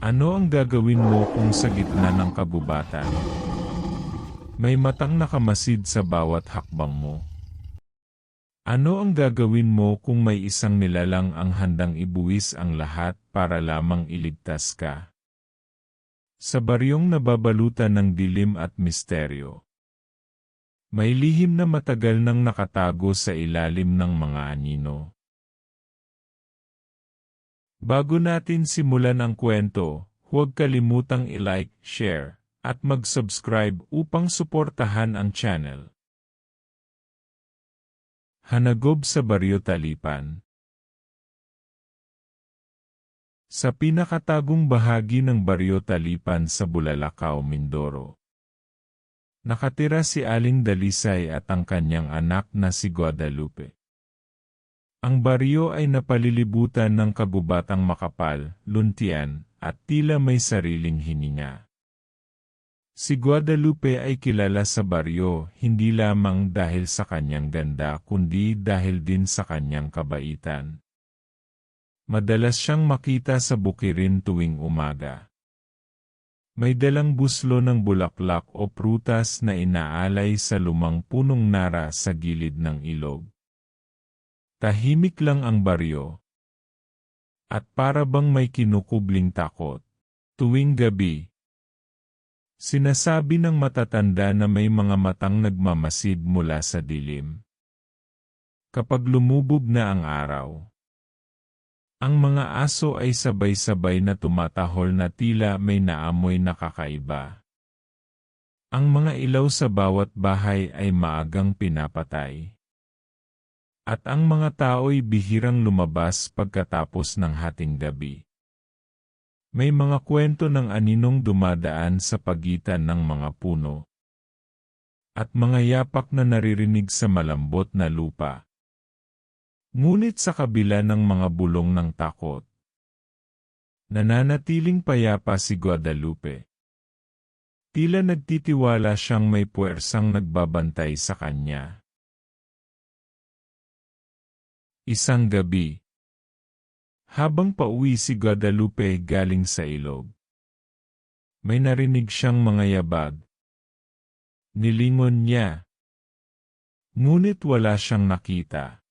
Ano ang gagawin mo kung sa gitna ng kagubatan? May matang nakamasid sa bawat hakbang mo. Ano ang gagawin mo kung may isang nilalang ang handang ibuwis ang lahat para lamang iligtas ka? Sa baryong nababalutan ng dilim at misteryo, may lihim na matagal nang nakatago sa ilalim ng mga anino. Bago natin simulan ang kwento, huwag kalimutang i-like, share, at mag-subscribe upang suportahan ang channel. Hanagob sa Baryo Talipan. Sa pinakatagong bahagi ng Baryo Talipan sa Bulalakaw, Mindoro, nakatira si Aling Dalisay at ang kanyang anak na si Guadalupe. Ang baryo ay napalilibutan ng kagubatang makapal, luntian, at tila may sariling hininga. Si Guadalupe ay kilala sa baryo hindi lamang dahil sa kanyang ganda kundi dahil din sa kanyang kabaitan. Madalas siyang makita sa bukirin tuwing umaga. May dalang buslo ng bulaklak o prutas na inaalay sa lumang punong nara sa gilid ng ilog. Tahimik lang ang baryo. At para bang may kinukubling takot. Tuwing gabi, sinasabi ng matatanda na may mga matang nagmamasid mula sa dilim. Kapag lumubog na ang araw, ang mga aso ay sabay-sabay na tumatahol na tila may naamoy na kakaiba. Ang mga ilaw sa bawat bahay ay maagang pinapatay. At ang mga tao'y bihirang lumabas pagkatapos ng hating gabi. May mga kwento ng aninong dumadaan sa pagitan ng mga puno. At mga yapak na naririnig sa malambot na lupa. Ngunit sa kabila ng mga bulong ng takot, nananatiling payapa si Guadalupe. Tila nagtitiwala siyang may puwersang nagbabantay sa kanya. Isang gabi, habang pauwi si Guadalupe galing sa ilog, may narinig siyang mga yabag. Nilingon niya, ngunit wala siyang nakita.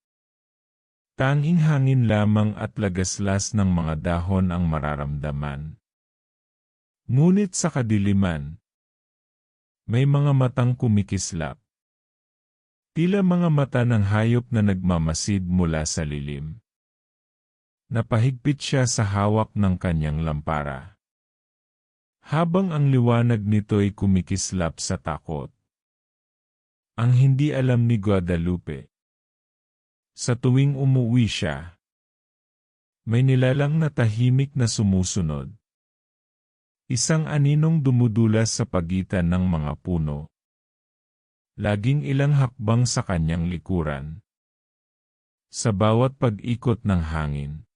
Tanging hangin lamang at lagaslas ng mga dahon ang mararamdaman. Ngunit sa kadiliman, may mga matang kumikislap. Tila mga mata ng hayop na nagmamasid mula sa lilim. Napahigpit siya sa hawak ng kanyang lampara. Habang ang liwanag nito'y kumikislap sa takot. Ang hindi alam ni Guadalupe. Sa tuwing umuwi siya, may nilalang na tahimik na sumusunod. Isang aninong dumudulas sa pagitan ng mga puno. Laging ilang hakbang sa kanyang likuran. Sa bawat pag-ikot ng hangin,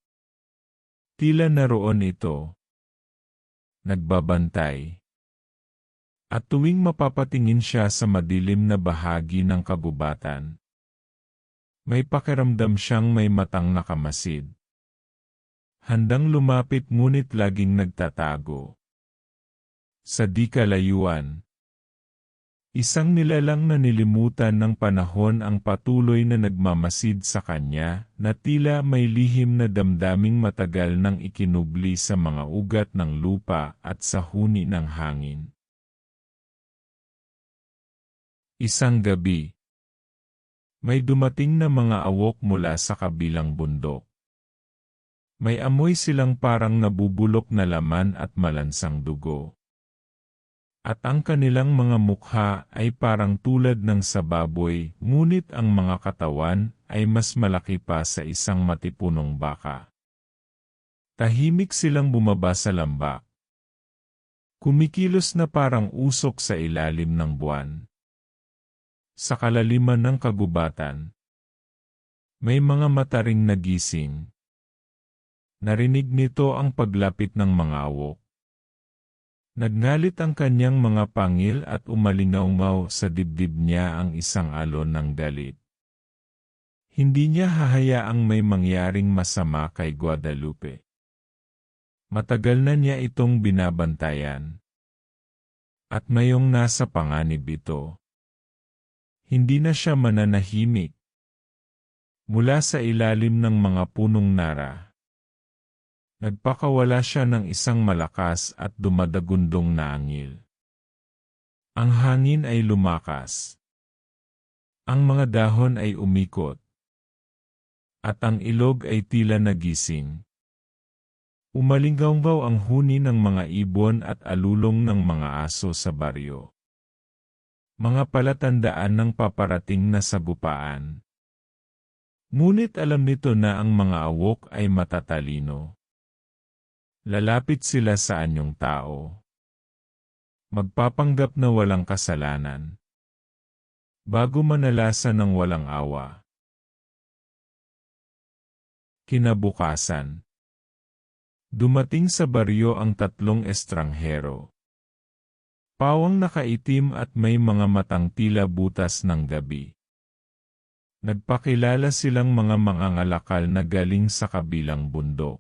tila naroon ito. Nagbabantay. At tuwing mapapatingin siya sa madilim na bahagi ng kagubatan, may pakiramdam siyang may matang nakamasid. Handang lumapit ngunit laging nagtatago. Sa di kalayuan, isang nilalang na nilimutan ng panahon ang patuloy na nagmamasid sa kanya na tila may lihim na damdaming matagal nang ikinubli sa mga ugat ng lupa at sa huni ng hangin. Isang gabi, may dumating na mga awok mula sa kabilang bundok. May amoy silang parang nabubulok na laman at malansang dugo. At ang kanilang mga mukha ay parang tulad ng sa baboy, ngunit ang mga katawan ay mas malaki pa sa isang matipunong baka. Tahimik silang bumaba sa lambak. Kumikilos na parang usok sa ilalim ng buwan. Sa kalaliman ng kagubatan, may mga mata ring nagising. Narinig nito ang paglapit ng mga awok. Nagngalit ang kanyang mga pangil at umalingaungaw sa dibdib niya ang isang alon ng galit. Hindi niya hahayaang may mangyaring masama kay Guadalupe. Matagal na niya itong binabantayan. At ngayong nasa panganib ito, hindi na siya mananahimik. Mula sa ilalim ng mga punong nara, nagpakawala siya ng isang malakas at dumadagundong na angil. Ang hangin ay lumakas. Ang mga dahon ay umikot. At ang ilog ay tila nagising. Umalinggaw ang huni ng mga ibon at alulong ng mga aso sa baryo. Mga palatandaan ng paparating na sagupaan. Ngunit alam nito na ang mga awok ay matatalino. Lalapit sila sa anyong tao. Magpapanggap na walang kasalanan. Bago manalasa ng walang awa. Kinabukasan. Dumating sa baryo ang 3 estranghero. Pawang nakaitim at may mga matang tila butas ng gabi. Nagpakilala silang mga mangangalakal na galing sa kabilang bundok.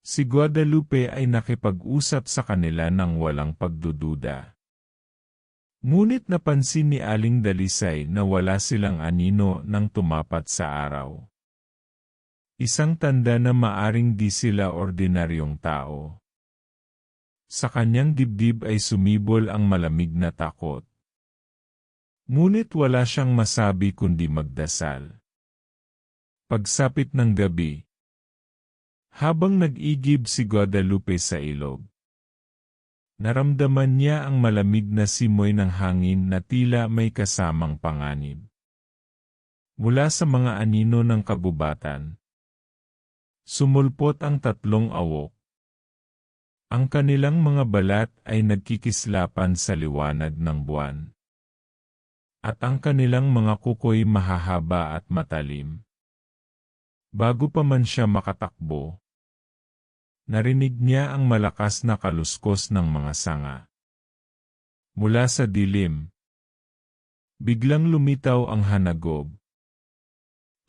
Si Guadalupe ay nakipag-usap sa kanila ng walang pagdududa. Ngunit napansin ni Aling Dalisay na wala silang anino nang tumapat sa araw. Isang tanda na maaring di sila ordinaryong tao. Sa kanyang dibdib ay sumibol ang malamig na takot. Ngunit wala siyang masabi kundi magdasal. Pagsapit ng gabi, habang nag-igib si Guadalupe sa ilog, naramdaman niya ang malamig na simoy ng hangin na tila may kasamang panganib. Mula sa mga anino ng kagubatan, sumulpot ang 3 awok. Ang kanilang mga balat ay nagkikislapan sa liwanag ng buwan. At ang kanilang mga kukoy mahahaba at matalim. Bago pa man siya makatakbo, narinig niya ang malakas na kaluskos ng mga sanga. Mula sa dilim, biglang lumitaw ang hanagob.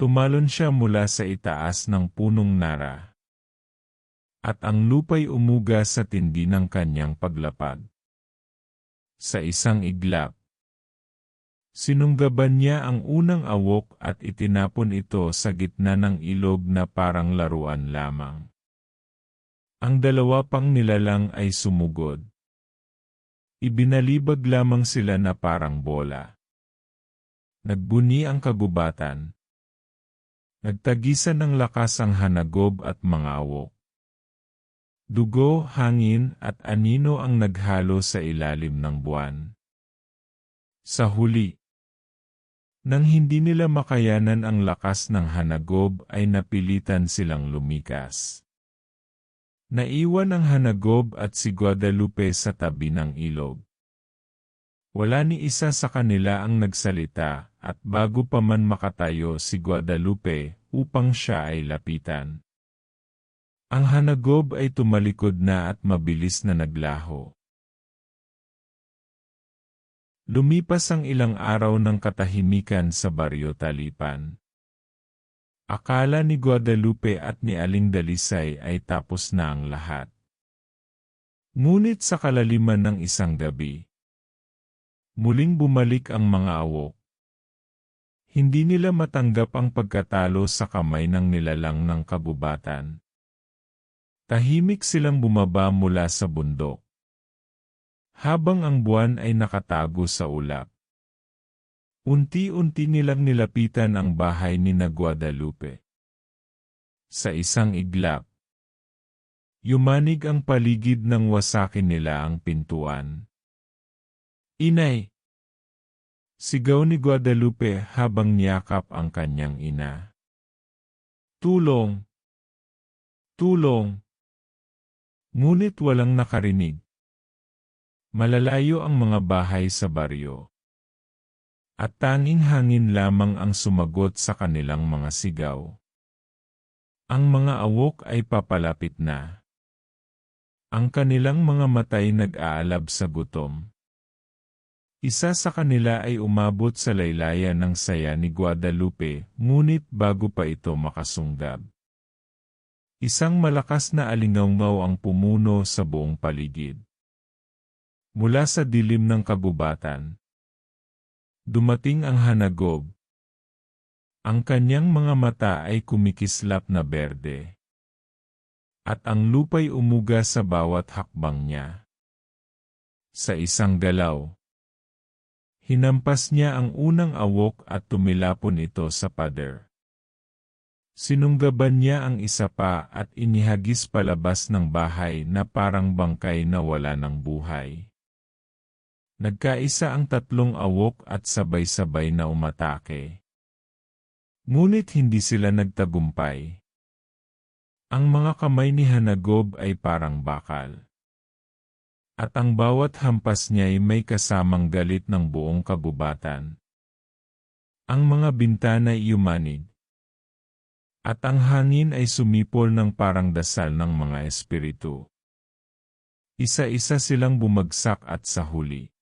Tumalon siya mula sa itaas ng punong nara. At ang lupa'y umuga sa tindi ng kanyang paglapag. Sa isang iglap, sinunggaban niya ang unang awok at itinapon ito sa gitna ng ilog na parang laruan lamang. Ang 2 pang nilalang ay sumugod. Ibinalibag lamang sila na parang bola. Nagbuni ang kagubatan. Nagtagisan ng lakas ang hanagob at mga awok. Dugo, hangin at anino ang naghalo sa ilalim ng buwan. Sa huli, nang hindi nila makayanan ang lakas ng hanagob ay napilitan silang lumikas. Naiwan ang hanagob at si Guadalupe sa tabi ng ilog. Wala ni isa sa kanila ang nagsalita at bago pa man makatayo si Guadalupe upang siya ay lapitan. Ang hanagob ay tumalikod na at mabilis na naglaho. Lumipas ang ilang araw ng katahimikan sa Baryo Talipan. Akala ni Guadalupe at ni Aling Dalisay ay tapos na ang lahat. Ngunit sa kalaliman ng isang gabi, muling bumalik ang mga awok. Hindi nila matanggap ang pagkatalo sa kamay ng nilalang ng kagubatan. Tahimik silang bumaba mula sa bundok. Habang ang buwan ay nakatago sa ulap. Unti-unti nilang nilapitan ang bahay ni na Guadalupe. Sa isang iglap, yumanig ang paligid ng wasakin nila ang pintuan. Inay! Sigaw ni Guadalupe habang niyakap ang kanyang ina. Tulong! Tulong! Ngunit walang nakarinig. Malalayo ang mga bahay sa baryo. At tanging hangin lamang ang sumagot sa kanilang mga sigaw. Ang mga awok ay papalapit na. Ang kanilang mga matay nag-aalab sa gutom. Isa sa kanila ay umabot sa laylayan ng saya ni Guadalupe, ngunit bago pa ito makasunggab. Isang malakas na alingawngaw ang pumuno sa buong paligid. Mula sa dilim ng kagubatan, dumating ang hanagob. Ang kanyang mga mata ay kumikislap na berde. At ang lupa'y umuga sa bawat hakbang niya. Sa isang galaw, hinampas niya ang unang awok at tumilapon ito sa pader. Sinunggaban niya ang isa pa at inihagis palabas ng bahay na parang bangkay na wala ng buhay. Nagkaisa ang tatlong awok at sabay-sabay na umatake. Ngunit hindi sila nagtagumpay. Ang mga kamay ni Hanagob ay parang bakal. At ang bawat hampas niya ay may kasamang galit ng buong kagubatan. Ang mga bintana ay yumanig. At ang hangin ay sumipol ng parang dasal ng mga espiritu. Isa-isa silang bumagsak at sa huli.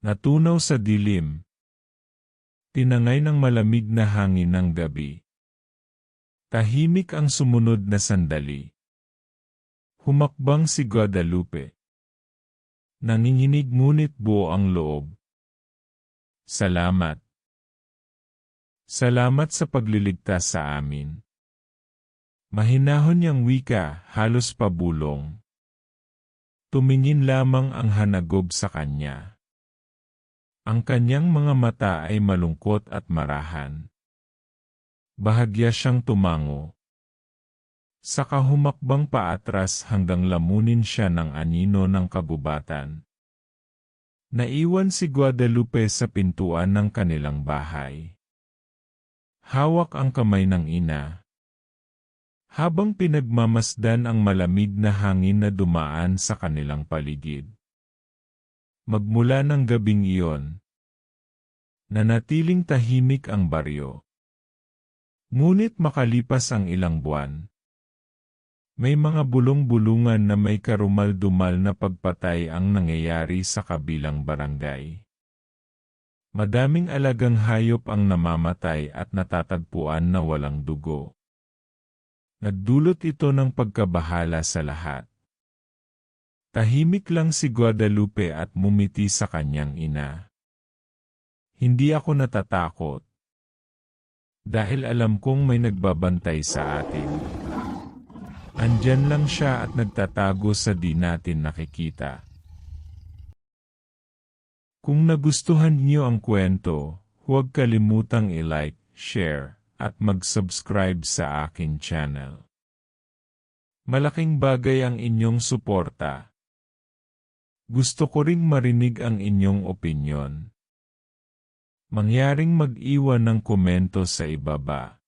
Natunaw sa dilim. Tinangay ng malamig na hangin ng gabi. Tahimik ang sumunod na sandali. Humakbang si Guadalupe. Nanginginig ngunit buo ang loob. Salamat. Salamat sa pagliligtas sa amin. Mahinahon niyang wika, halos pabulong. Tumingin lamang ang Hanagob sa kanya. Ang kanyang mga mata ay malungkot at marahan. Bahagya siyang tumango. Saka humakbang paatras hanggang lamunin siya ng anino ng kagubatan. Naiwan si Guadalupe sa pintuan ng kanilang bahay. Hawak ang kamay ng ina. Habang pinagmamasdan ang malamig na hangin na dumaan sa kanilang paligid. Magmula ng gabing iyon, nanatiling tahimik ang baryo. Ngunit makalipas ang ilang buwan, may mga bulong-bulungan na may karumal-dumal na pagpatay ang nangyayari sa kabilang barangay. Madaming alagang hayop ang namamatay at natatagpuan na walang dugo. Nagdulot ito ng pagkabahala sa lahat. Tahimik lang si Guadalupe at mumiti sa kanyang ina. Hindi ako natatakot. Dahil alam kong may nagbabantay sa atin. Andyan lang siya at nagtatago sa di natin nakikita. Kung nagustuhan niyo ang kwento, huwag kalimutang i-like, share, at mag-subscribe sa akin channel. Malaking bagay ang inyong suporta. Gusto ko ring marinig ang inyong opinyon. Mangyaring mag-iwan ng komento sa ibaba.